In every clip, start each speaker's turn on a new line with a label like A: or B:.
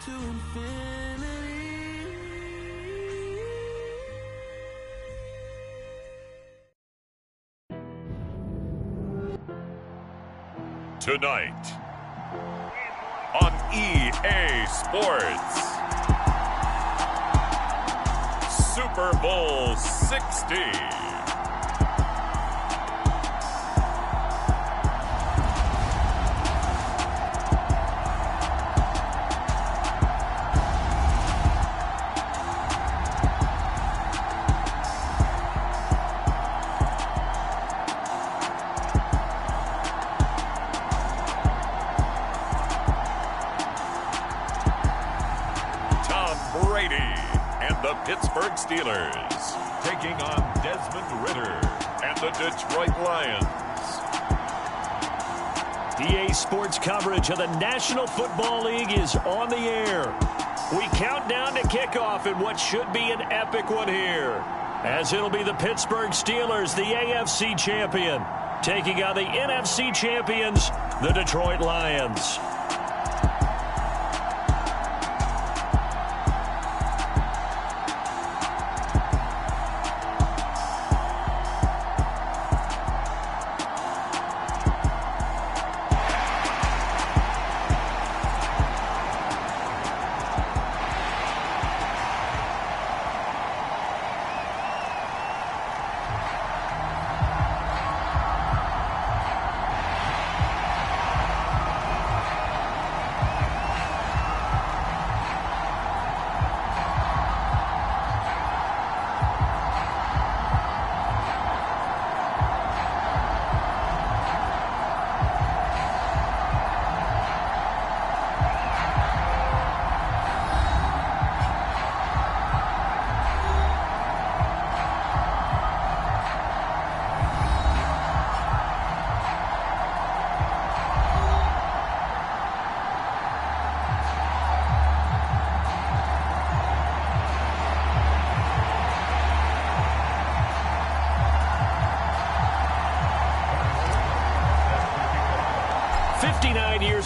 A: to infinity.
B: Tonight on EA Sports, Super Bowl 60. Pittsburgh Steelers taking on Desmond Ridder and the Detroit Lions.
C: EA Sports coverage of the National Football League is on the air. We count down to kickoff in what should be an epic one here, as it'll be the Pittsburgh Steelers, the AFC champion, taking on the NFC champions, the Detroit Lions.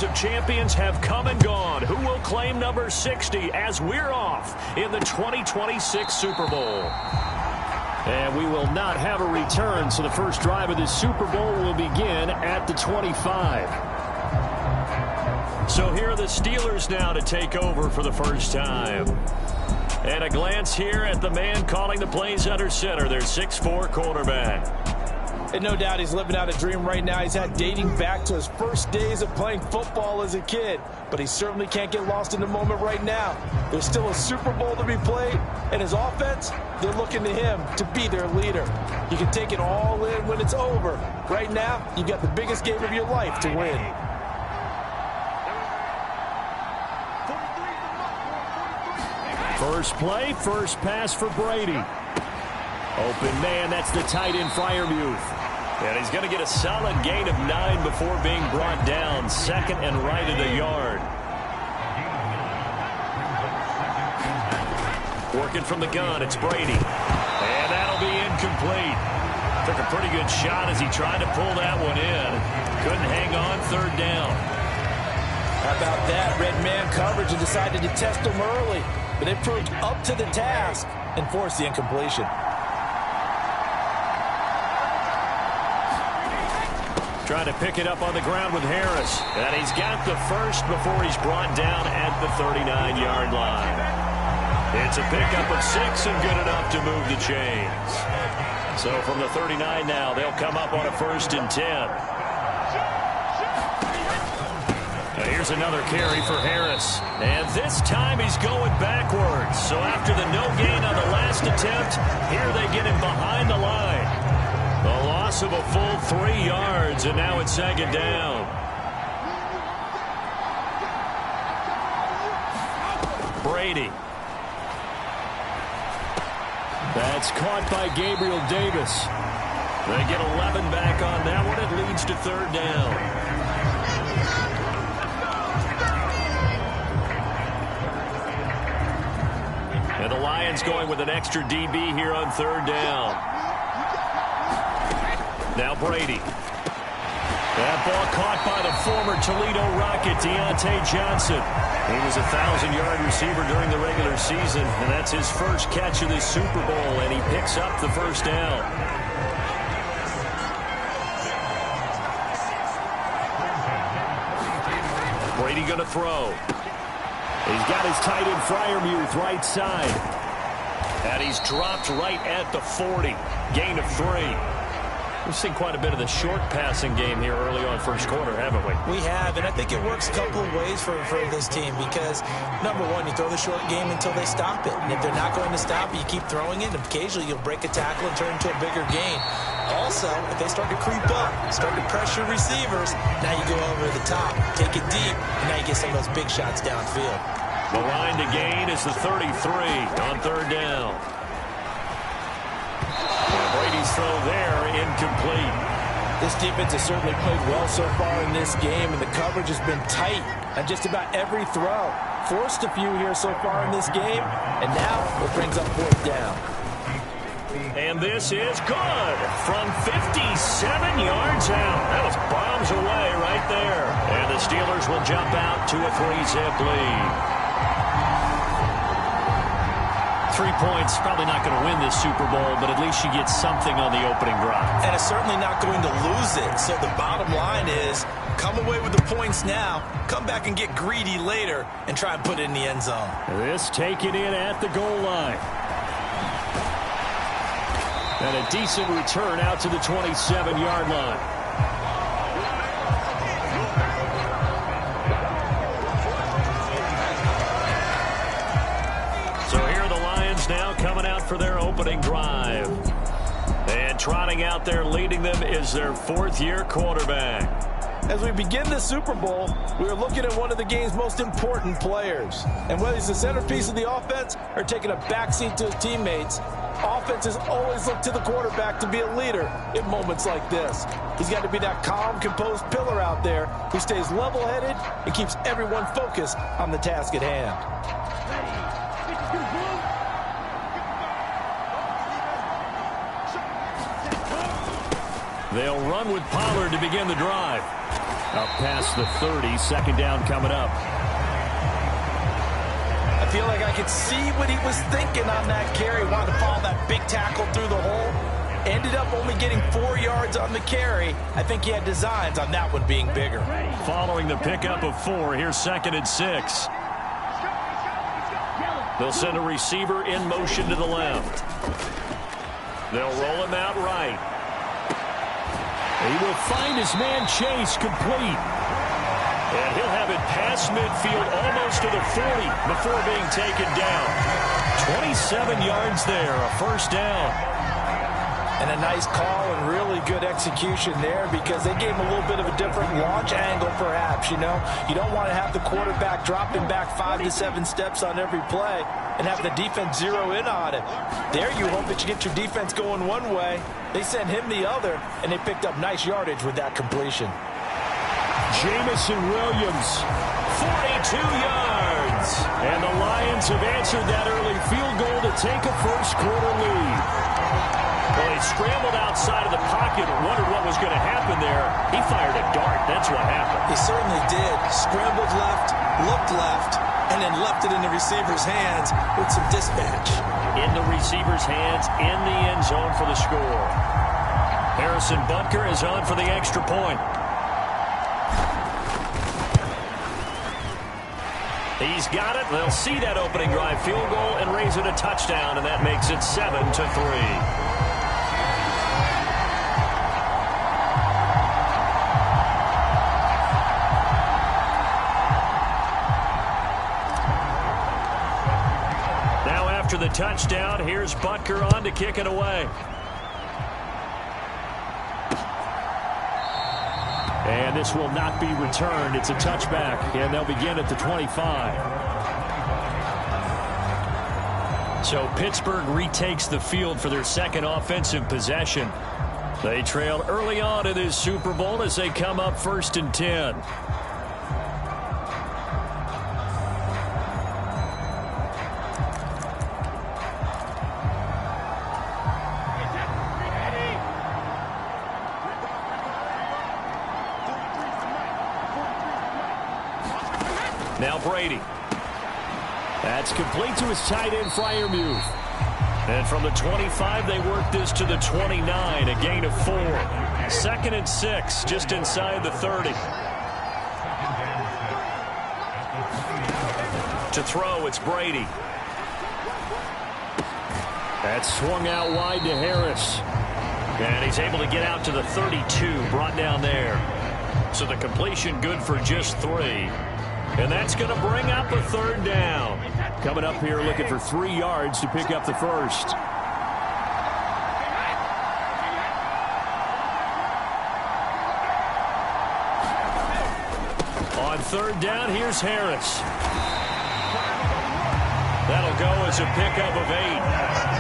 C: Of champions have come and gone. Who will claim number 60 as we're off in the 2026 Super Bowl? And we will not have a return, so the first drive of this Super Bowl will begin at the 25. So here are the Steelers now to take over for the first time. And a glance here at the man calling the plays under center, their 6'4" quarterback.
D: And no doubt he's living out a dream right now. He's had dating back to his first days of playing football as a kid. But he certainly can't get lost in the moment right now. There's still a Super Bowl to be played. And his offense, they're looking to him to be their leader. You can take it all in when it's over. Right now, you've got the biggest game of your life to win.
C: First play, first pass for Brady. Open man, that's the tight end Freiermuth. And he's going to get a solid gain of 9 before being brought down. Second and right of the yard. Working from the gun, it's Brady. And that'll be incomplete. Took a pretty good shot as he tried to pull that one in. Couldn't hang on, third down.
D: How about that? Red man coverage and decided to test him early. But it proved up to the task and forced the incompletion.
C: Trying to pick it up on the ground with Harris. And he's got the first before he's brought down at the 39-yard line. It's a pickup of 6 and good enough to move the chains. So from the 39 now, they'll come up on a 1st and 10. And here's another carry for Harris. And this time he's going backwards. So after the no gain on the last attempt, here they get him behind the line. A loss of a full 3 yards, and now it's 2nd down. Brady. That's caught by Gabriel Davis. They get 11 back on that one. It leads to 3rd down. And the Lions going with an extra DB here on 3rd down. Now Brady. That ball caught by the former Toledo Rocket, Deontay Johnson. He was a 1,000-yard receiver during the regular season, and that's his first catch of this Super Bowl, and he picks up the first down. Brady going to throw. He's got his tight end Freiermuth right side. And he's dropped right at the 40. Gain of 3. We've seen quite a bit of the short passing game here early on first quarter, haven't we?
D: We have, and I think it works a couple of ways for this team because, number one, you throw the short game until they stop it. And if they're not going to stop it, you keep throwing it, and occasionally you'll break a tackle and turn into a bigger gain. Also, if they start to creep up, start to pressure receivers, now you go over the top, take it deep, and now you get some of those big shots downfield.
C: The line to gain is the 33 on third down. Brady's throw there, incomplete.
D: This defense has certainly played well so far in this game, and the coverage has been tight on just about every throw. Forced a few here so far in this game, and now it brings up fourth down.
C: And this is good from 57 yards out. That was bombs away right there. And the Steelers will jump out to a 3-zip lead. 3 points, probably not going to win this Super Bowl, but at least you get something on the opening drive.
D: And it's certainly not going to lose it. So the bottom line is, come away with the points now, come back and get greedy later, and try and put it in the end zone.
C: This taken in at the goal line. And a decent return out to the 27-yard line. So here are the Lions now coming out for their opening drive. And trotting out there leading them is their fourth-year quarterback.
D: As we begin the Super Bowl, we are looking at one of the game's most important players. And whether he's the centerpiece of the offense or taking a backseat to his teammates, offenses always look to the quarterback to be a leader in moments like this. He's got to be that calm, composed pillar out there who stays level-headed and keeps everyone focused on the task at hand.
C: They'll run with Pollard to begin the drive. Up past the 30, second down coming up.
D: I feel like I could see what he was thinking on that carry. Wanted to follow that big tackle through the hole. Ended up only getting 4 yards on the carry. I think he had designs on that one being bigger.
C: Following the pickup of 4, here's 2nd and 6. They'll send a receiver in motion to the left. They'll roll him out right. He will find his man Chase complete. And he'll have it past midfield almost to the 40 before being taken down. 27 yards there, a first down.
D: And a nice call and really good execution there because they gave him a little bit of a different launch angle perhaps, you know. You don't want to have the quarterback dropping back 5 to 7 steps on every play and have the defense zero in on it. There you hope that you get your defense going one way. They sent him the other, and they picked up nice yardage with that completion.
C: Jamison Williams, 42 yards. And the Lions have answered that early field goal to take a first quarter lead. Well, he scrambled outside of the pocket and wondered what was going to happen there. He fired a dart. That's what happened.
D: He certainly did. Scrambled left, looked left, and then left it in the receiver's hands with some dispatch.
C: In the receiver's hands, in the end zone for the score. Harrison Butker is on for the extra point. He's got it. They'll see that opening drive field goal and raise it a touchdown, and that makes it 7-3. After the touchdown, here's Butker on to kick it away. And this will not be returned. It's a touchback, and they'll begin at the 25. So Pittsburgh retakes the field for their second offensive possession. They trail early on in this Super Bowl as they come up 1st and 10. Now Brady. That's complete to his tight end, Freiermuth. And from the 25, they work this to the 29, a gain of 4. 2nd and 6, just inside the 30. To throw, it's Brady. That's swung out wide to Harris. And he's able to get out to the 32, brought down there. So the completion good for just 3. And that's going to bring up a 3rd down. Coming up here looking for 3 yards to pick up the first. On 3rd down, here's Harris. That'll go as a pickup of 8.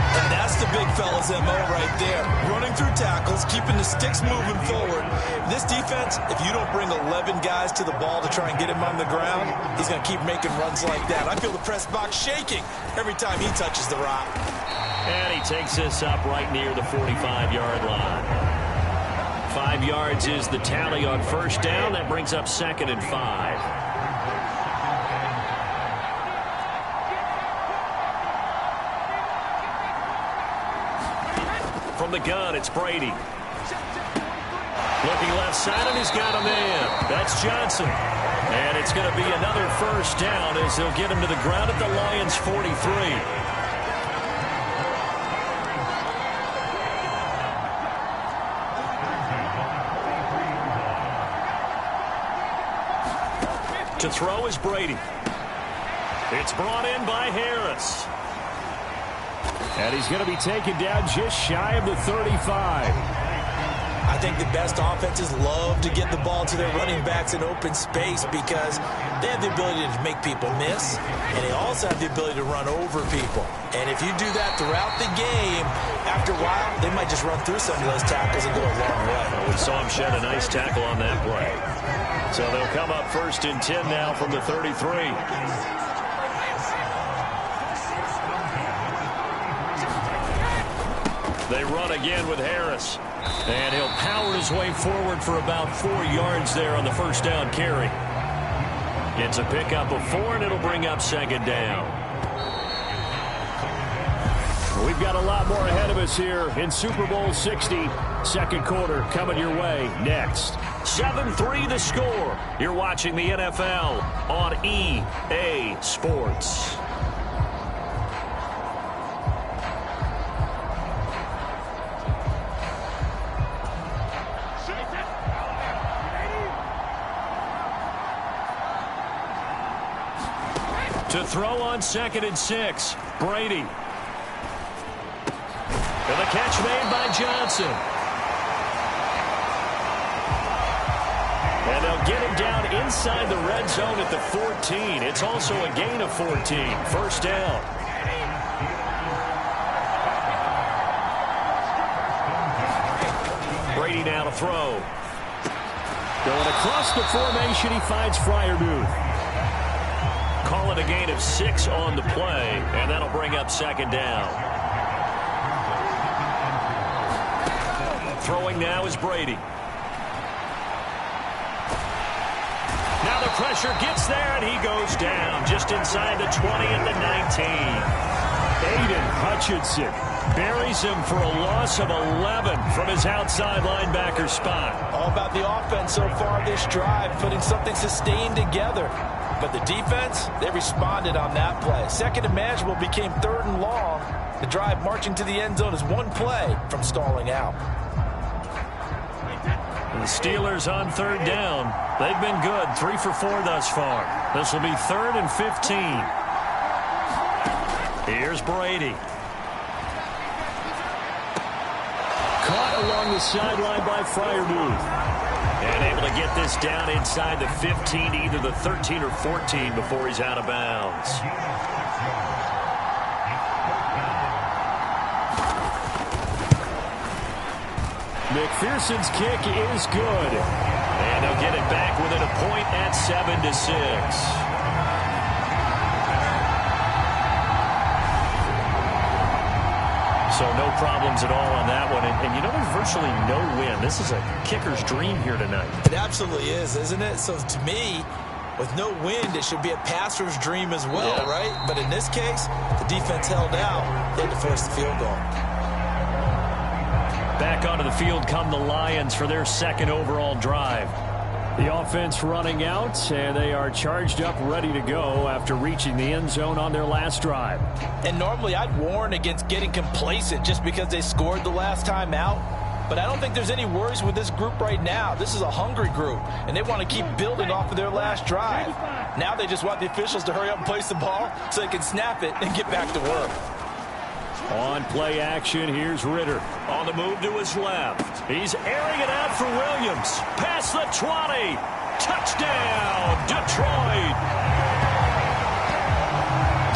D: And that's the big fella's MO right there. Running through tackles, keeping the sticks moving forward. This defense, if you don't bring 11 guys to the ball to try and get him on the ground, he's going to keep making runs like that. I feel the press box shaking every time he touches the rock.
C: And he takes this up right near the 45-yard line. 5 yards is the tally on 1st down. That brings up 2nd and 5. From the gun, it's Brady. Looking left side, and he's got a man. That's Johnson. And it's going to be another 1st down as they'll get him to the ground at the Lions' 43. To throw is Brady. It's brought in by Harris. And he's going to be taken down just shy of the 35.
D: I think the best offenses love to get the ball to their running backs in open space because they have the ability to make people miss, and they also have the ability to run over people. And if you do that throughout the game, after a while, they might just run through some of those tackles and go a long way.
C: Well, we saw him shed a nice tackle on that play. So they'll come up 1st and 10 now from the 33. They run again with Harris. And he'll power his way forward for about 4 yards there on the 1st down carry. It's a pickup of 4, and it'll bring up 2nd down. We've got a lot more ahead of us here in Super Bowl 60. 2nd quarter coming your way next. 7-3 the score. You're watching the NFL on EA Sports. To throw on 2nd and 6, Brady. And the catch made by Johnson. And they'll get him down inside the red zone at the 14. It's also a gain of 14. 1st down. Brady now to throw. Going across the formation, he finds Freiermuth. Call it a gain of 6 on the play, and that'll bring up 2nd down. Throwing now is Brady. Now the pressure gets there, and he goes down just inside the 20 at the 19. Aiden Hutchinson buries him for a loss of 11 from his outside linebacker spot.
D: All about the offense so far this drive, putting something sustained together. But the defense, they responded on that play. 2nd and manageable became 3rd and long. The drive marching to the end zone is 1 play from stalling out.
C: And the Steelers on 3rd down. They've been good, 3 for 4 thus far. This will be 3rd and 15. Here's Brady. Caught along the sideline by Freiermuth. And able to get this down inside the 15, either the 13 or 14 before he's out of bounds. McPherson's kick is good. And they'll get it back within a point at 7-6. So no problems at all on that one. And you know, there's virtually no win. This is a kicker's dream here tonight.
D: It absolutely is, isn't it? So to me, With no wind, it should be a passer's dream as well, right? But in this case, the defense held out. They had to force the field goal.
C: Back onto the field come the Lions for their second overall drive. The offense running out, and they are charged up, ready to go after reaching the end zone on their last drive.
D: And normally I'd warn against getting complacent just because they scored the last time out. But I don't think there's any worries with this group right now. This is a hungry group, and they want to keep building off of their last drive. Now they just want the officials to hurry up and place the ball so they can snap it and get back to work.
C: On play action, here's Ritter. On the move to his left. He's airing it out for Williams. Past the 20. Touchdown, Detroit.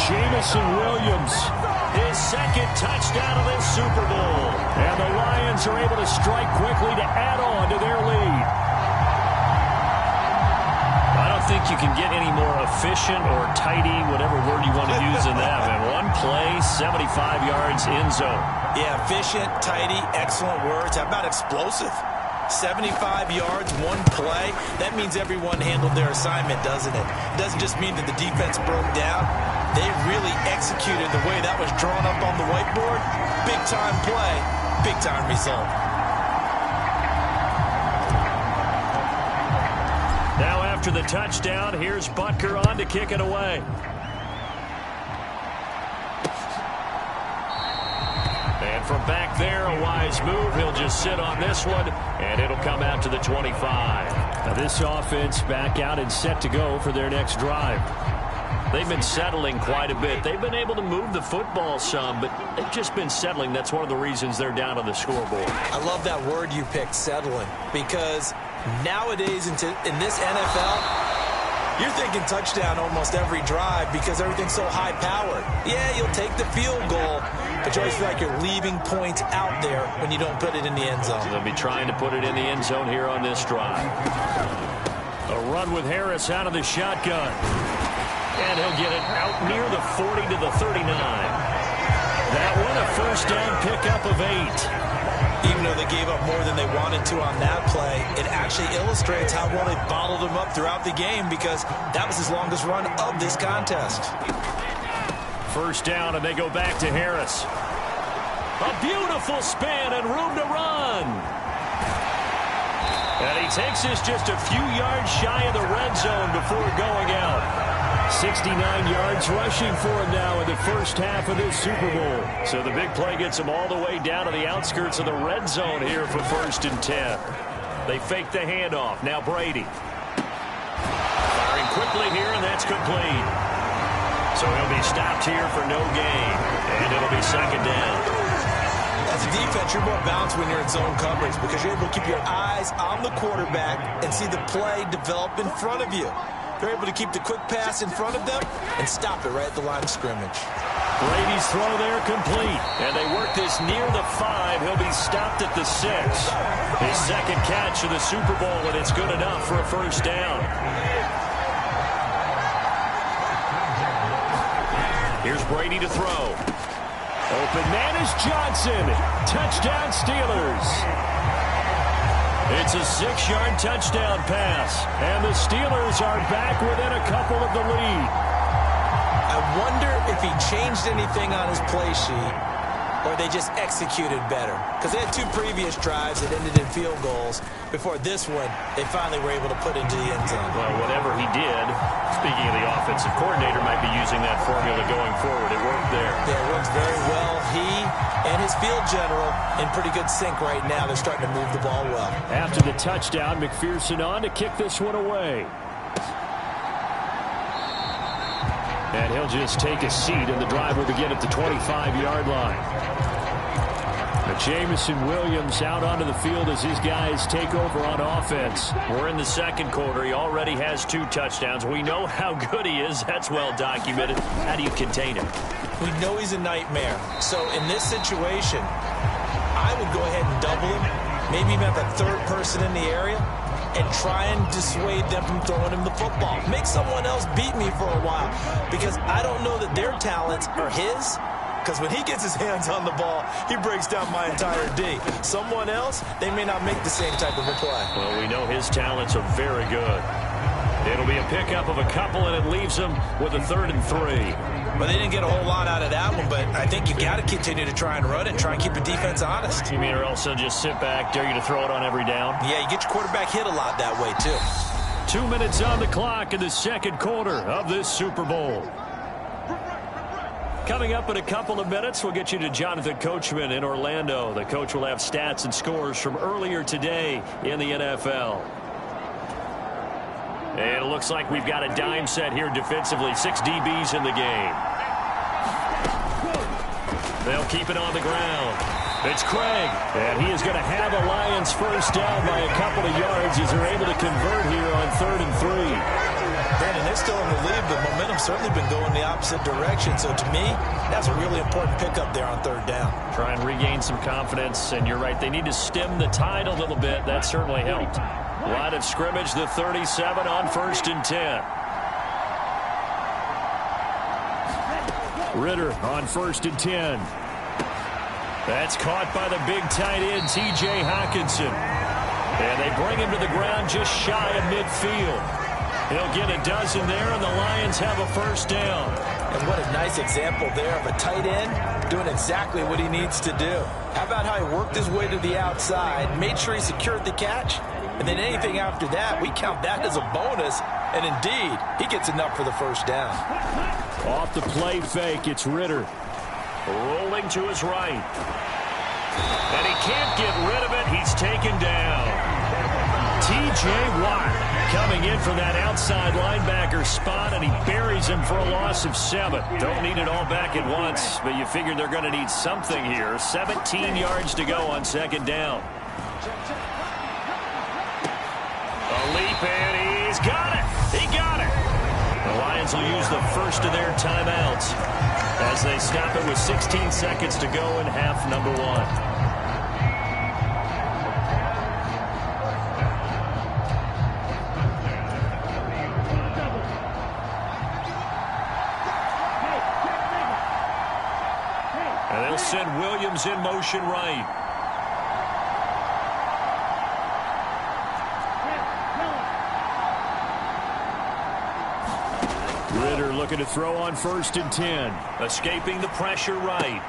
C: Jamison Williams, his second touchdown of this Super Bowl. And the Lions are able to strike quickly to add on to their lead. I don't think you can get any more efficient or tidy, whatever word you want to use in that. And one play, 75 yards in zone.
D: Yeah, efficient, tidy, excellent words. How about explosive? 75 yards, one play. That means everyone handled their assignment, doesn't it? It doesn't just mean that the defense broke down. They really executed the way that was drawn up on the whiteboard. Big-time play, big-time result.
C: Now after the touchdown, here's Butker on to kick it away. And from back there, a wise move. He'll just sit on this one, and it'll come out to the 25. Now this offense back out and set to go for their next drive. They've been settling quite a bit. They've been able to move the football some, but they've just been settling. That's one of the reasons they're down on the scoreboard.
D: I love that word you picked, settling, because nowadays in this NFL, you're thinking touchdown almost every drive because everything's so high-powered. Yeah, you'll take the field goal, but you always feel like you're leaving points out there when you don't put it in the end zone.
C: They'll be trying to put it in the end zone here on this drive. A run with Harris out of the shotgun. And he'll get it out near the 40 to the 39. That one a first down pickup of 8.
D: Even though they gave up more than they wanted to on that play, it actually illustrates how well they bottled him up throughout the game because that was his longest run of this contest.
C: First down, and they go back to Harris. A beautiful spin and room to run. And he takes this just a few yards shy of the red zone before going out. 69 yards rushing for him now in the first half of this Super Bowl. So the big play gets him all the way down to the outskirts of the red zone here for 1st and 10. They fake the handoff. Now Brady. Firing quickly here, and that's complete. So he'll be stopped here for no gain. And it'll be 2nd down.
D: As a defense, you're more balanced when you're in zone coverage because you're able to keep your eyes on the quarterback and see the play develop in front of you. They're able to keep the quick pass in front of them and stop it right at the line of scrimmage.
C: Brady's throw there complete. And they work this near the 5. He'll be stopped at the 6. His second catch of the Super Bowl, and it's good enough for a first down. Here's Brady to throw. Open man is Johnson. Touchdown Steelers. It's a 6-yard touchdown pass, and the Steelers are back within a couple of the lead.
D: I wonder if he changed anything on his play sheet or they just executed better. Because they had 2 previous drives that ended in field goals. Before this one, they finally were able to put into the end zone.
C: Well, whatever he did, speaking of the offensive coordinator, might be using that formula going forward. It worked there.
D: Yeah, it worked very well. He and his field general in pretty good sync right now. They're starting to move the ball well.
C: After the touchdown, McPherson on to kick this one away. And he'll just take a seat, and the drive will begin at the 25-yard line. But Jamison Williams out onto the field as his guys take over on offense. We're in the second quarter. He already has 2 touchdowns. We know how good he is. That's well documented. How do you contain him?
D: We know he's a nightmare. So in this situation, I would go ahead and double him, maybe even have a 3rd person in the area, and try and dissuade them from throwing him the football. Make someone else beat me for a while because I don't know that their talents are his. Because when he gets his hands on the ball, he breaks down my entire D. Someone else, they may not make the same type of a play.
C: Well, we know his talents are very good. It'll be a pickup of a couple, and it leaves them with a 3rd and 3.
D: Well, they didn't get a whole lot out of that one, but I think you got to continue to try and run it and try and keep the defense honest.
C: You mean or else they'll just sit back, dare you to throw it on every down?
D: Yeah, you get your quarterback hit a lot that way, too.
C: 2 minutes on the clock in the second quarter of this Super Bowl. Coming up in a couple of minutes, we'll get you to Jonathan Coachman in Orlando. The coach will have stats and scores from earlier today in the NFL. And it looks like we've got a dime set here defensively. 6 DBs in the game. They'll keep it on the ground. It's Craig, and he is going to have a Lions first down by a couple of yards as they're able to convert here on 3rd and 3.
D: Brandon, they're still in the lead, but momentum's certainly been going the opposite direction. So to me, that's a really important pickup there on 3rd down.
C: Try and regain some confidence, and you're right, they need to stem the tide a little bit. That certainly helped. Line of scrimmage, the 37 on 1st and 10. Ritter on 1st and 10. That's caught by the big tight end, T.J. Hockenson. And they bring him to the ground just shy of midfield. He'll get a dozen there, and the Lions have a first down.
D: And what a nice example there of a tight end doing exactly what he needs to do. How about how he worked his way to the outside, made sure he secured the catch, and then anything after that, we count that as a bonus. And indeed, he gets enough for the first down.
C: Off the play fake, it's Ritter. Rolling to his right. And he can't get rid of it. He's taken down. T.J. Watt coming in from that outside linebacker spot, and he buries him for a loss of 7. Don't need it all back at once, but you figure they're going to need something here. 17 yards to go on 2nd down. A leap, and he's got it. He got it. The Lions will use the first of their timeouts as they stop it with 16 seconds to go in half number 1. And they'll send Williams in motion right. Ritter looking to throw on 1st and 10. Escaping the pressure right.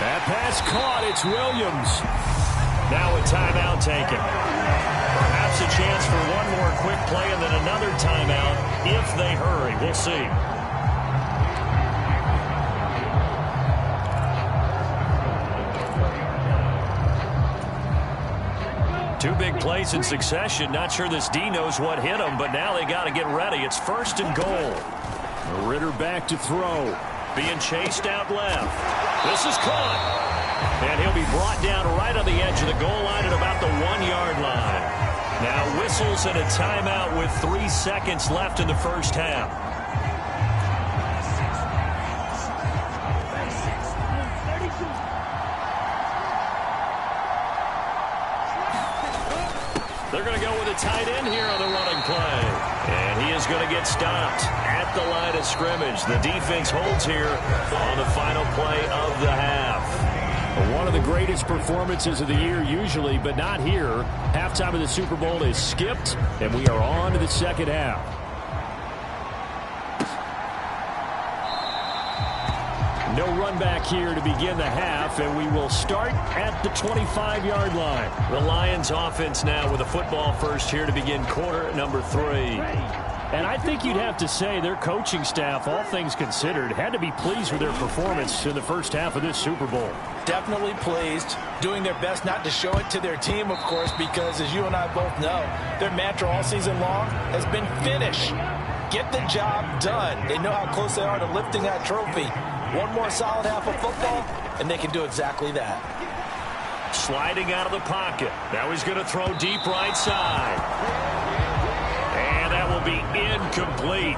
C: That pass caught. It's Williams. Now a timeout taken. Perhaps a chance for one more quick play and then another timeout if they hurry. We'll see. Two big plays in succession. Not sure this D knows what hit him, but now they got to get ready. It's 1st and goal. Ritter back to throw. Being chased out left. This is caught. And he'll be brought down right on the edge of the goal line at about the 1-yard line. Now whistles and a timeout with 3 seconds left in the first half. They're going to go with a tight end here on the running play. And he is going to get stopped at the line of scrimmage. The defense holds here on the final play of the half. One of the greatest performances of the year usually, but not here. Halftime of the Super Bowl is skipped, and we are on to the second half. No run back here to begin the half, and we will start at the 25-yard line. The Lions offense now with a football first here to begin quarter number 3. And I think you'd have to say their coaching staff, all things considered, had to be pleased with their performance in the first half of this Super Bowl. Definitely pleased, doing their best not to show it to their team, of course, because as you and I both know, their mantra all season long has been finish. Get the job done. They know how close they are to lifting that trophy. One more solid half of football, and they can do exactly that. Sliding out of the pocket. Now he's going to throw deep right side. And that will be incomplete.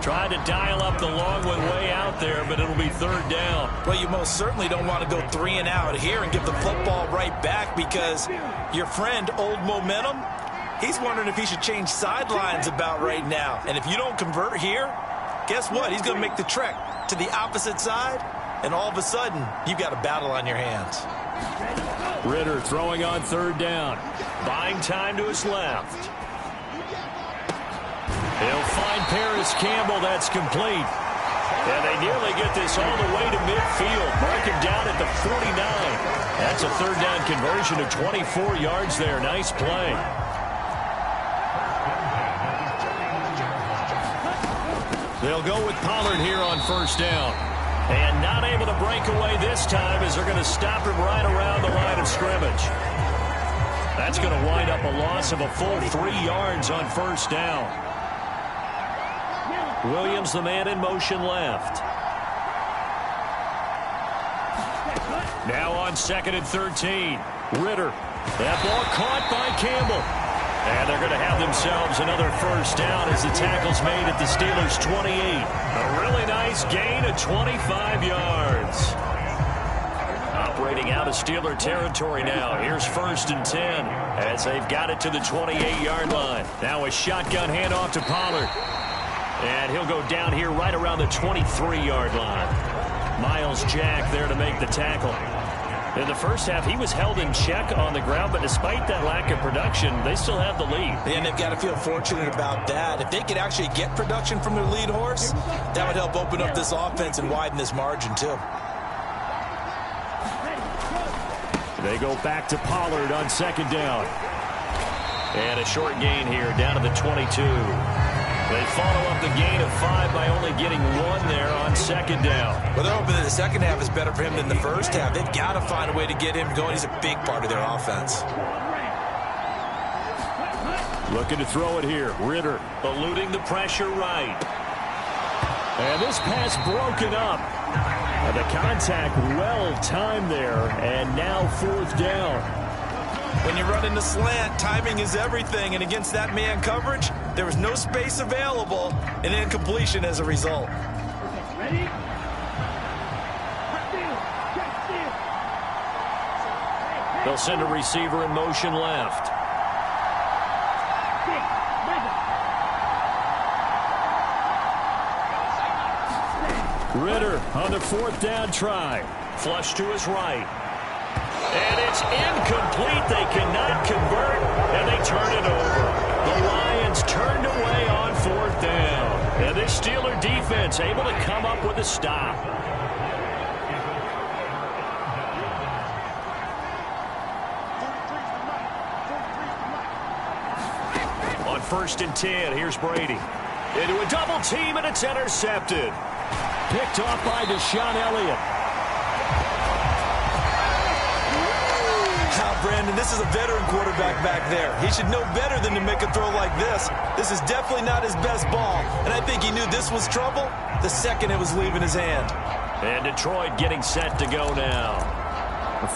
C: Tried to dial up the long one way out there, but it'll be 3rd down. Well, you most certainly don't want to go 3 and out here and give the football right back because your friend, Old Momentum, he's wondering if he should change sidelines about right now. And if you don't convert here, guess what? He's going to make the trek to the opposite side, and all of a sudden, you've got a battle on your hands. Ritter throwing on 3rd down. Buying time to his left. He'll find Paris Campbell. That's complete. And they nearly get this all the way to midfield. Mark him down at the 49. That's a third down conversion of 24 yards there. Nice play. They'll go with Pollard here on first down. And not able to break away this time as they're going to stop him right around the line of scrimmage. That's going to wind up a loss of a full 3 yards on first down. Williams, the man in motion left. Now on 2nd and 13. Ritter. That ball caught by Campbell. And they're going to have themselves another first down as the tackle's made at the Steelers' 28. A really nice gain of 25 yards. Operating out of Steeler territory now. Here's 1st and 10 as they've got it to the 28-yard line. Now a shotgun handoff to Pollard. And he'll go down here right around the 23-yard line. Miles Jack there to make the tackle. In the first half, he was held in check on the ground, but despite that lack of production, they still have the lead.
D: And they've got to feel fortunate about that. If they could actually get production from their lead horse, that would help open up this offense and widen this margin, too.
C: They go back to Pollard on 2nd down. And a short gain here down to the 22. They follow up the gain of 5 by only getting 1 there on 2nd down.
D: Well, they're hoping that the second half is better for him than the first half. They've got to find a way to get him going. He's a big part of their offense.
C: Looking to throw it here. Ritter eluding the pressure right. And this pass broken up. And the contact well timed there. And now 4th down.
D: When you run in the slant, timing is everything. And against that man coverage, there was no space available, and incompletion as a result.
A: Ready?
C: They'll send a receiver in motion left. Ritter on the 4th down try. Flush to his right. And it's incomplete. They cannot convert, and they turn it over. The Lions turned away on 4th down. And this Steeler defense able to come up with a stop. On 1st and 10, here's Brady. Into a double team, and it's intercepted. Picked off by Deshaun Elliott.
D: Brandon, this is a veteran quarterback back there. He should know better than to make a throw like this. This is definitely not his best ball, and I think he knew this was trouble the second it was leaving his hand.
C: And Detroit getting set to go now.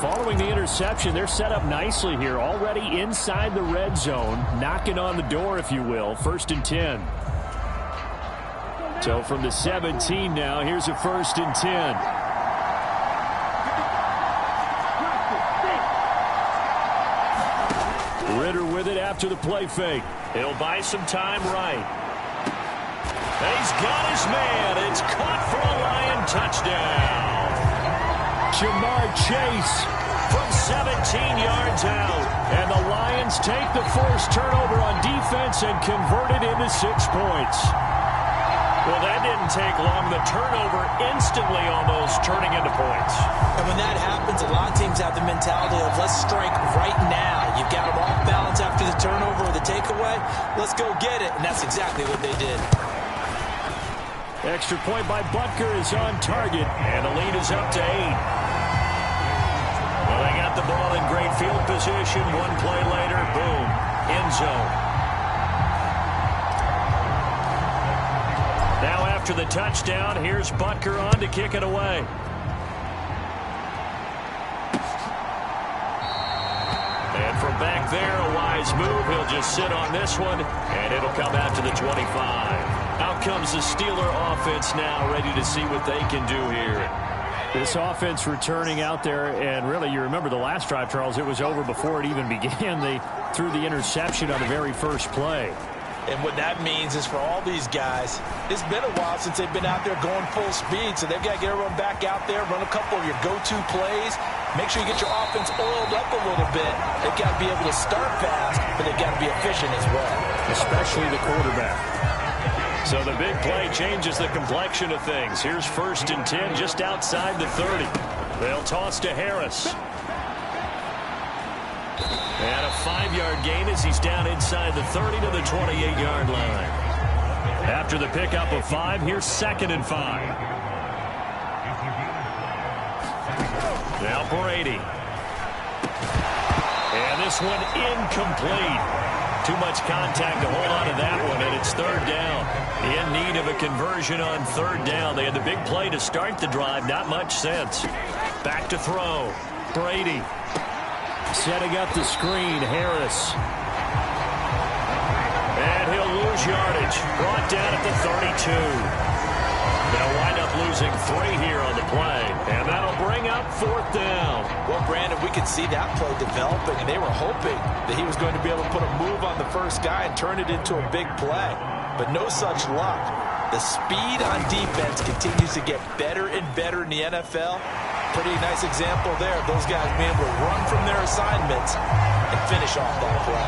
C: Following the interception, they're set up nicely here, already inside the red zone, knocking on the door, if you will. 1st and 10. So from the 17 now, here's a 1st and 10. Ritter with it after the play fake. He'll buy some time right. He's got his man. It's caught for a Lion touchdown. Jamar Chase from 17 yards out. And the Lions take the forced turnover on defense and convert it into 6 points. Well, that didn't take long. The turnover instantly almost turning into points.
D: And when that happens, a lot of teams have the mentality of let's strike right now. You've got them off balance after the turnover or the takeaway. Let's go get it. And that's exactly what they did.
C: Extra point by Butker is on target. And the lead is up to 8. Well, they got the ball in great field position. One play later, boom, end zone. Now after the touchdown, here's Butker on to kick it away. And from back there, a wise move. He'll just sit on this one, and it'll come out to the 25. Out comes the Steeler offense now, ready to see what they can do here. This offense returning out there, and really, you remember the last drive, Charles, it was over before it even began. They threw the interception on the very first play.
D: And what that means is for all these guys, it's been a while since they've been out there going full speed, so they've got to get everyone back out there, run a couple of your go-to plays, make sure you get your offense oiled up a little bit. They've got to be able to start fast, but they've got to be efficient as well.
C: Especially the quarterback. So the big play changes the complexion of things. Here's 1st and 10 just outside the 30. They'll toss to Harris. And a 5-yard gain as he's down inside the 30 to the 28-yard line. After the pickup of 5, here's 2nd and 5. Now Brady. And this one incomplete. Too much contact to hold on to that one, and it's 3rd down. In need of a conversion on 3rd down. They had the big play to start the drive. Not much sense. Back to throw. Brady. Setting up the screen. Harris. And he'll lose yardage. Brought down at the 32. They'll wind up losing 3 here on the play. And that'll bring up 4th down.
D: Well, Brandon, we could see that play developing, and they were hoping that he was going to be able to put a move on the first guy and turn it into a big play. But no such luck. The speed on defense continues to get better and better in the NFL. Pretty nice example there of those guys being able to run from their assignments and finish off that play.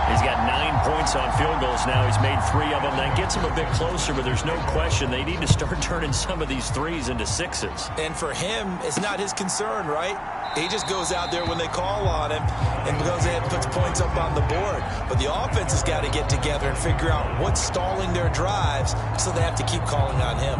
C: He's got 9 points on field goals now. He's made 3 of them. That gets him a bit closer, but there's no question they need to start turning some of these 3s into 6s.
D: And for him, it's not his concern, right? He just goes out there when they call on him and goes ahead and puts points up on the board. But the offense has got to get together and figure out what's stalling their drives, so they have to keep calling on him.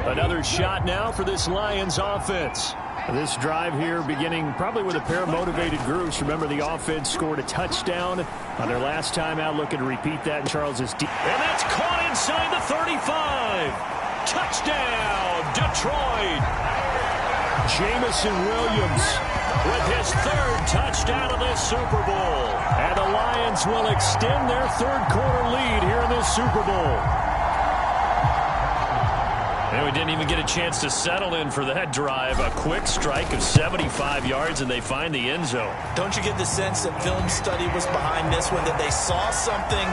C: Another shot now for this Lions offense. This drive here beginning probably with a pair of motivated groups. Remember, the offense scored a touchdown on their last time out. Looking to repeat that in Charles's deep. And that's caught inside the 35. Touchdown, Detroit. Jamison Williams with his 3rd touchdown of this Super Bowl. And the Lions will extend their 3rd quarter lead here in this Super Bowl. And we didn't even get a chance to settle in for that drive. A quick strike of 75 yards, and they find the end zone.
D: Don't you get the sense that film study was behind this one, that they saw something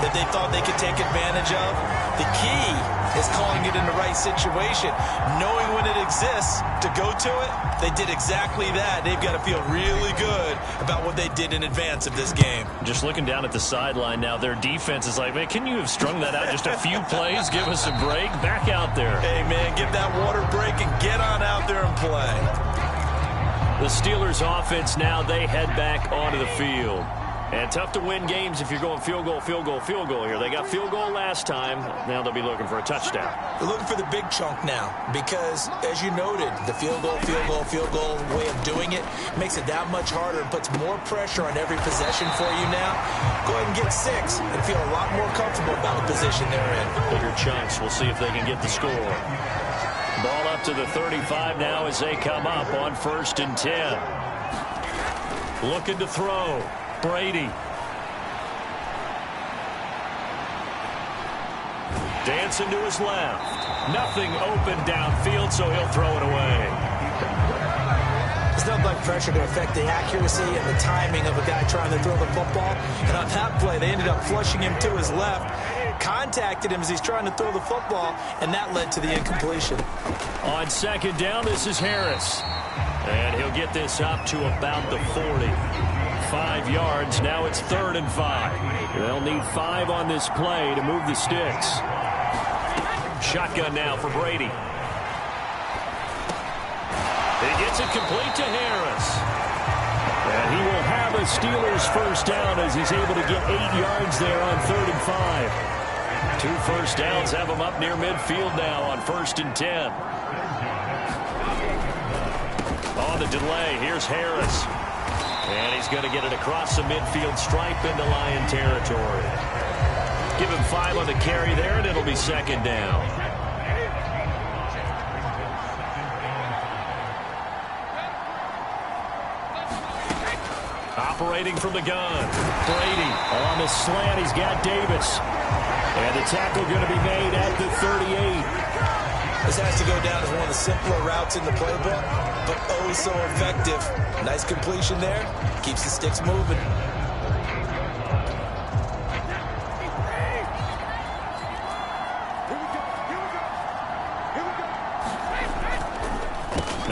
D: that they thought they could take advantage of? The key is calling it in the right situation, knowing when it exists to go to it. They did exactly that. They've got to feel really good about what they did in advance of this game.
C: Just looking down at the sideline now, their defense is like, man, can you have strung that out just a few plays? Give us a break. Back out there.
D: Hey, man, give that water break and get on out there and play.
C: The Steelers offense now, they head back onto the field. And tough to win games if you're going field goal, field goal, field goal here. They got field goal last time. Now they'll be looking for a touchdown.
D: They're looking for the big chunk now because, as you noted, the field goal, field goal, field goal way of doing it makes it that much harder and puts more pressure on every possession for you now. Go ahead and get 6 and feel a lot more comfortable about the position they're in.
C: Bigger chunks. We'll see if they can get the score. Ball up to the 35 now as they come up on 1st and 10. Looking to throw. Brady. Dancing to his left. Nothing open downfield, so he'll throw it away.
D: There's nothing like pressure to affect the accuracy and the timing of a guy trying to throw the football. And on that play, they ended up flushing him to his left, contacted him as he's trying to throw the football, and that led to the incompletion.
C: On 2nd down, this is Harris. And he'll get this up to about the 40. 5 yards. Now it's 3rd and 5. They'll need 5 on this play to move the sticks. Shotgun now for Brady. He gets it complete to Harris. And he will have a Steelers first down as he's able to get 8 yards there on 3rd and 5. 2 first downs have him up near midfield now on 1st and 10. On the delay, here's Harris. And he's going to get it across the midfield stripe into Lion territory. Give him 5 on the carry there, and it'll be 2nd down. Operating from the gun. Brady on the slant. He's got Davis. And the tackle going to be made at the 38.
D: This has to go down as one of the simpler routes in the playbook, but oh so effective. Nice completion there. Keeps the sticks moving.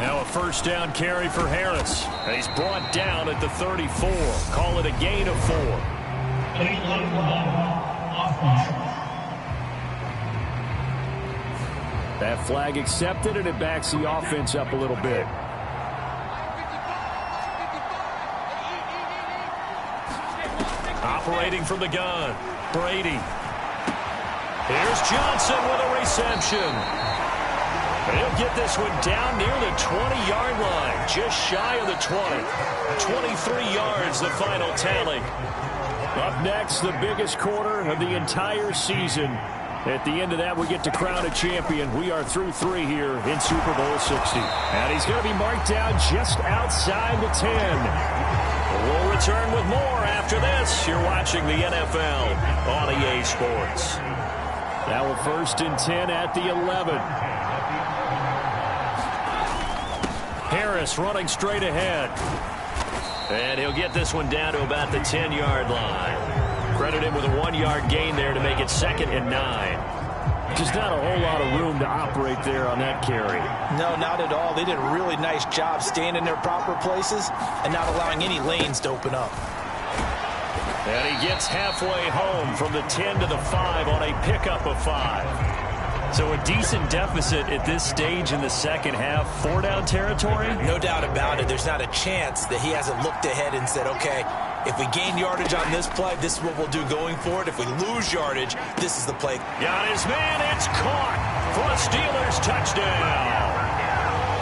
C: Now a first down carry for Harris. And he's brought down at the 34. Call it a gain of 4. That flag accepted, and it backs the offense up a little bit. Operating from the gun, Brady. Here's Johnson with a reception. He'll get this one down near the 20-yard line, just shy of the 20. 23 yards, the final tally. Up next, the biggest quarter of the entire season. At the end of that, we get to crown a champion. We are through 3 here in Super Bowl 60. And he's going to be marked down just outside the 10. We'll return with more after this. You're watching the NFL on EA Sports. Now a 1st and 10 at the 11. Harris running straight ahead. And he'll get this one down to about the 10-yard line. Credit him with a 1-yard gain there to make it 2nd and 9. Just not a whole lot of room to operate there on that carry.
D: No, not at all. They did a really nice job staying in their proper places and not allowing any lanes to open up.
C: And he gets halfway home from the 10 to the 5 on a pickup of 5. So a decent deficit at this stage in the second half. 4-down territory?
D: No doubt about it. There's not a chance that he hasn't looked ahead and said, okay, if we gain yardage on this play, this is what we'll do going forward. If we lose yardage, this is the play.
C: Got his man. It's caught for a Steelers touchdown.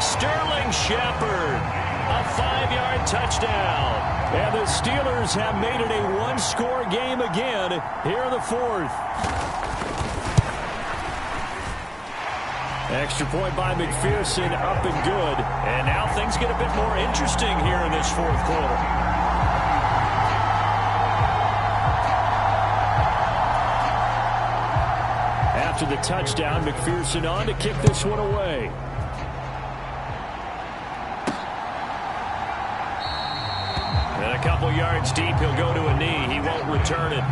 C: Sterling Shepard, a 5-yard touchdown. And the Steelers have made it a 1-score game again here in the 4th. Extra point by McPherson, up and good. And now things get a bit more interesting here in this 4th quarter. After the touchdown, McPherson on to kick this one away. And a couple yards deep, he'll go to a knee. He won't return it.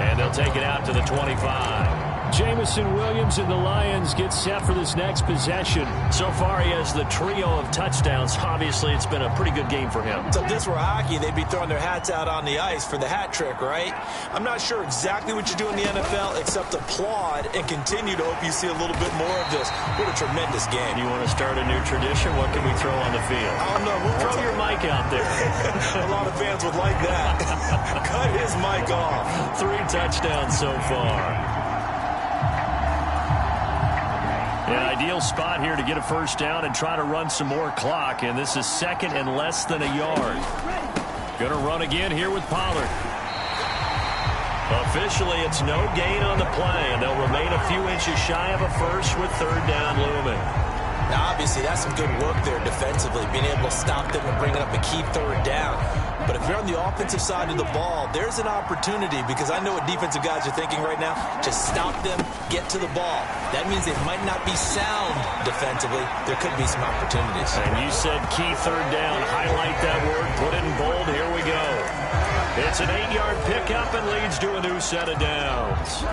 C: And they'll take it out to the 25. Jamison Williams and the Lions get set for this next possession. So far, he has the trio of touchdowns. Obviously, it's been a pretty good game for him.
D: So if this were hockey, they'd be throwing their hats out on the ice for the hat trick, right? I'm not sure exactly what you do in the NFL except applaud and continue to hope you see a little bit more of this. What a tremendous game.
C: You want to start a new tradition? What can we throw on the field?
D: I don't know.
C: Throw your mic out there.
D: A lot of fans would like that. Cut his mic off.
C: 3 touchdowns so far. An ideal spot here to get a first down and try to run some more clock. And this is 2nd and less than a yard. Going to run again here with Pollard. Officially, it's no gain on the play, and they'll remain a few inches shy of a first with 3rd down looming.
D: Now, obviously, that's some good work there defensively, being able to stop them and bringing up a key 3rd down. But if you're on the offensive side of the ball, there's an opportunity, because I know what defensive guys are thinking right now. Just stop them, get to the ball. That means they might not be sound defensively. There could be some opportunities.
C: And you said key 3rd down. Highlight that word. Put it in bold. Here we go. It's an 8-yard pickup and leads to a new set of downs.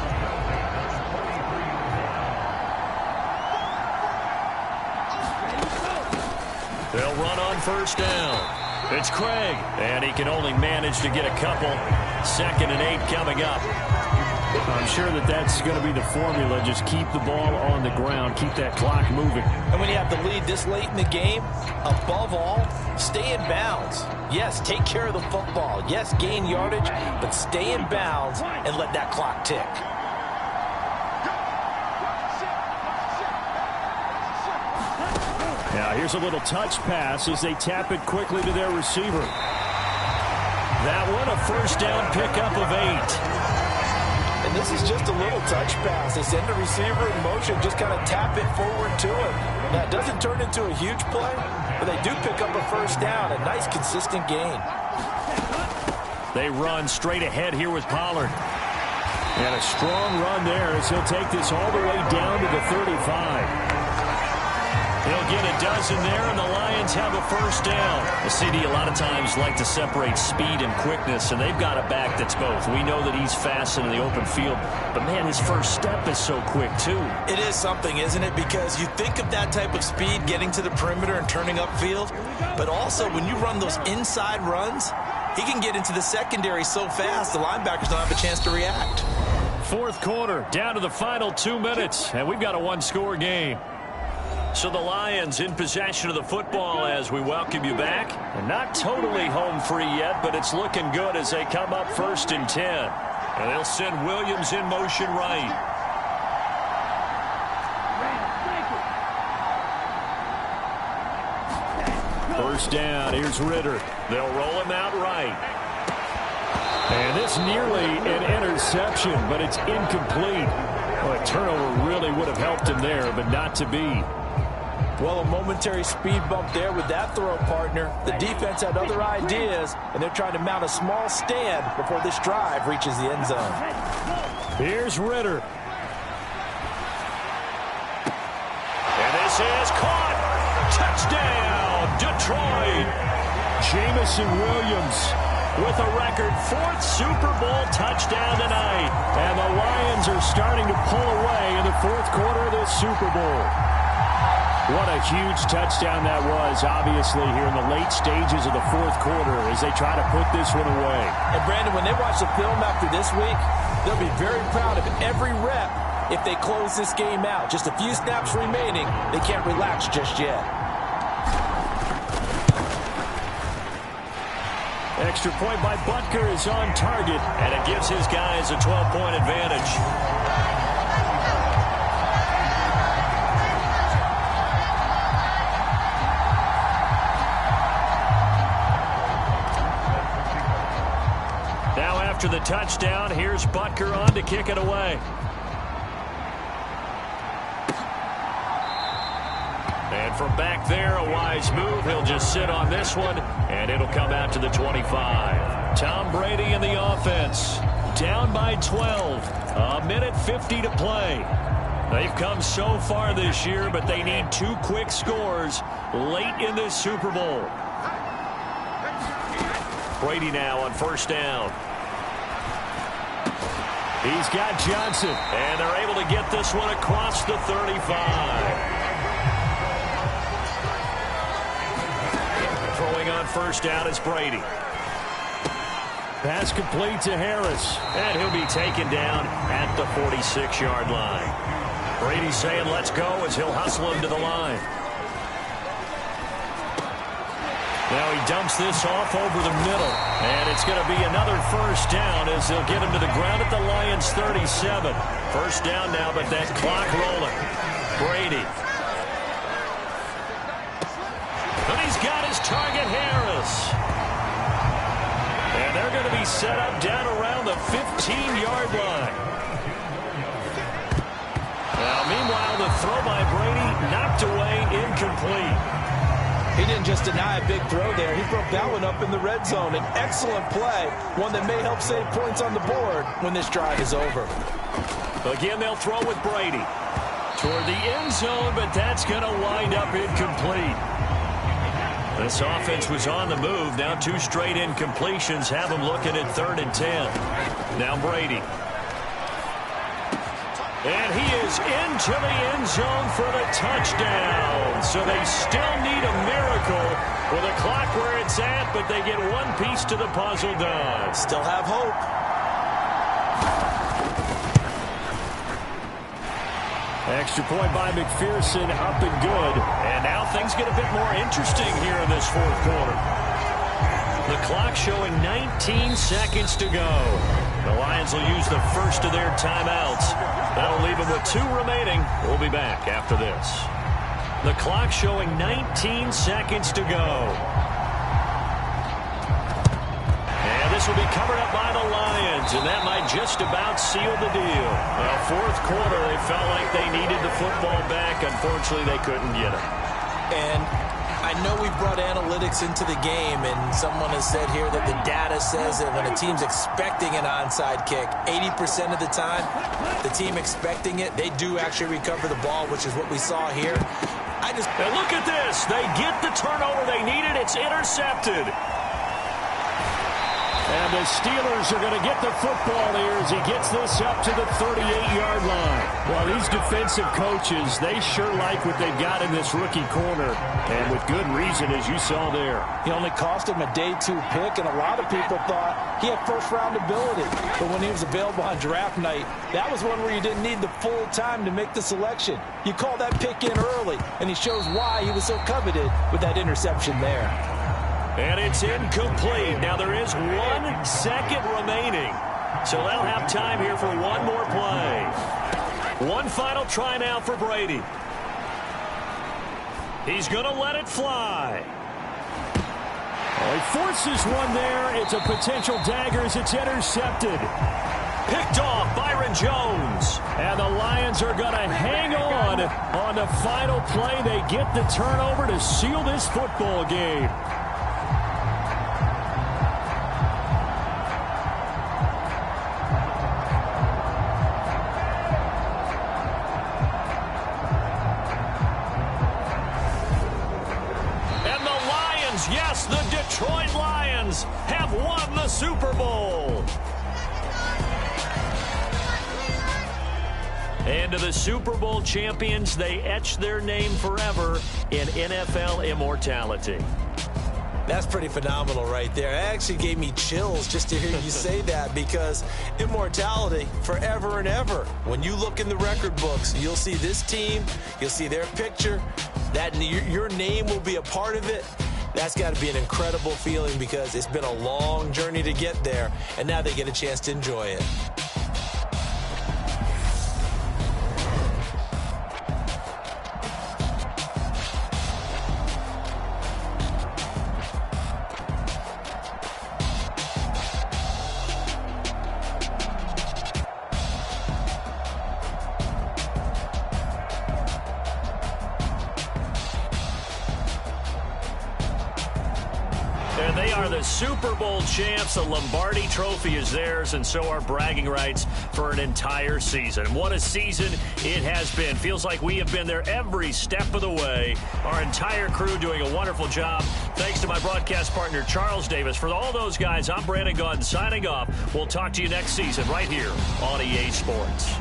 C: They'll run on first down. It's Craig, and he can only manage to get a couple. 2nd and 8 coming up. I'm sure that that's going to be the formula. Just keep the ball on the ground. Keep that clock moving.
D: And when you have the lead this late in the game, above all, stay in bounds. Yes, take care of the football. Yes, gain yardage, but stay in bounds and let that clock tick.
C: Now here's a little touch pass as they tap it quickly to their receiver. That one, a first down pickup of 8.
D: And this is just a little touch pass. They send the receiver in motion, just kind of tap it forward to him. Now, it doesn't turn into a huge play, but they do pick up a first down. A nice, consistent gain.
C: They run straight ahead here with Pollard. And a strong run there as he'll take this all the way down to the 35. He'll get a dozen there, and the Lions have a first down. The CD a lot of times like to separate speed and quickness, and they've got a back that's both. We know that he's fast in the open field, but, man, his first step is so quick, too.
D: It is something, isn't it? Because you think of that type of speed getting to the perimeter and turning upfield, but also when you run those inside runs, he can get into the secondary so fast the linebackers don't have a chance to react.
C: Fourth quarter, down to the final 2 minutes, and we've got a one-score game. So the Lions in possession of the football as we welcome you back. And not totally home free yet, but it's looking good as they come up 1st and 10. And they'll send Williams in motion right. First down, here's Ritter. They'll roll him out right. And this nearly an interception, but it's incomplete. Well, a turnover really would have helped him there, but not to be.
D: Well, a momentary speed bump there with that throw, partner. The defense had other ideas, and they're trying to mount a small stand before this drive reaches the end zone.
C: Here's Ritter. And this is caught. Touchdown, Detroit. Jamison Williams with a record 4th Super Bowl touchdown tonight. And the Lions are starting to pull away in the 4th quarter of this Super Bowl. What a huge touchdown that was, obviously, here in the late stages of the 4th quarter as they try to put this one away.
D: And, Brandon, when they watch the film after this week, they'll be very proud of every rep if they close this game out. Just a few snaps remaining. They can't relax just yet.
C: Extra point by Butker is on target, and it gives his guys a 12-point advantage. After the touchdown, here's Butker on to kick it away. And from back there, a wise move. He'll just sit on this one, and it'll come out to the 25. Tom Brady in the offense. Down by 12. A minute 50 to play. They've come so far this year, but they need 2 quick scores late in this Super Bowl. Brady now on first down. He's got Johnson, and they're able to get this one across the 35. Throwing on first down is Brady. Pass complete to Harris, and he'll be taken down at the 46-yard line. Brady saying let's go as he'll hustle him to the line. Now he dumps this off over the middle, and it's going to be another first down as they'll get him to the ground at the Lions' 37. First down now, but that clock rolling. Brady. And he's got his target, Harris. And they're going to be set up down around the 15-yard line. Now, meanwhile, the throw by Brady knocked away, incomplete.
D: He didn't just deny a big throw there. He broke that one up in the red zone. An excellent play, one that may help save points on the board when this drive is over.
C: Again, they'll throw with Brady. Toward the end zone, but that's going to wind up incomplete. This offense was on the move. Now 2 straight incompletions have them looking at 3rd and 10. Now Brady. And he is into the end zone for the touchdown. So they still need a miracle with a clock where it's at, but they get one piece to the puzzle done.
D: Still have hope.
C: Extra point by McPherson, up and good. And now things get a bit more interesting here in this 4th quarter. The clock showing 19 seconds to go. The Lions will use the first of their timeouts. That'll leave them with 2 remaining. We'll be back after this. The clock showing 19 seconds to go. And this will be covered up by the Lions, and that might just about seal the deal. Well, 4th quarter, they felt like they needed the football back. Unfortunately, they couldn't get it.
D: And I know we brought analytics into the game, and someone has said here that the data says that when a team's expecting an onside kick, 80% of the time, the team expecting it, they do actually recover the ball, which is what we saw here.
C: And look at this. They get the turnover they needed. It's intercepted. And the Steelers are going to get the football here as he gets this up to the 38-yard line. Well, these defensive coaches, they sure like what they've got in this rookie corner. And with good reason, as you saw there.
D: He only cost him a day 2 pick, and a lot of people thought he had first-round ability. But when he was available on draft night, that was one where you didn't need the full time to make the selection. You call that pick in early, and he shows why he was so coveted with that interception there.
C: And it's incomplete. Now there is 1 second remaining. So they'll have time here for one more play. One final try now for Brady. He's going to let it fly. Oh, he forces one there. It's a potential dagger as it's intercepted. Picked off Byron Jones. And the Lions are going to hang on the final play. They get the turnover to seal this football game. Yes, the Detroit Lions have won the Super Bowl. And to the Super Bowl champions, they etch their name forever in NFL immortality.
D: That's pretty phenomenal right there. It actually gave me chills just to hear you say that, because immortality forever and ever. When you look in the record books, you'll see this team, you'll see their picture, that your name will be a part of it. That's got to be an incredible feeling, because it's been a long journey to get there, and now they get a chance to enjoy it.
C: And they are the Super Bowl champs. The Lombardi Trophy is theirs, and so are bragging rights for an entire season. What a season it has been. Feels like we have been there every step of the way. Our entire crew doing a wonderful job. Thanks to my broadcast partner, Charles Davis. For all those guys, I'm Brandon Gaudin signing off. We'll talk to you next season right here on EA Sports.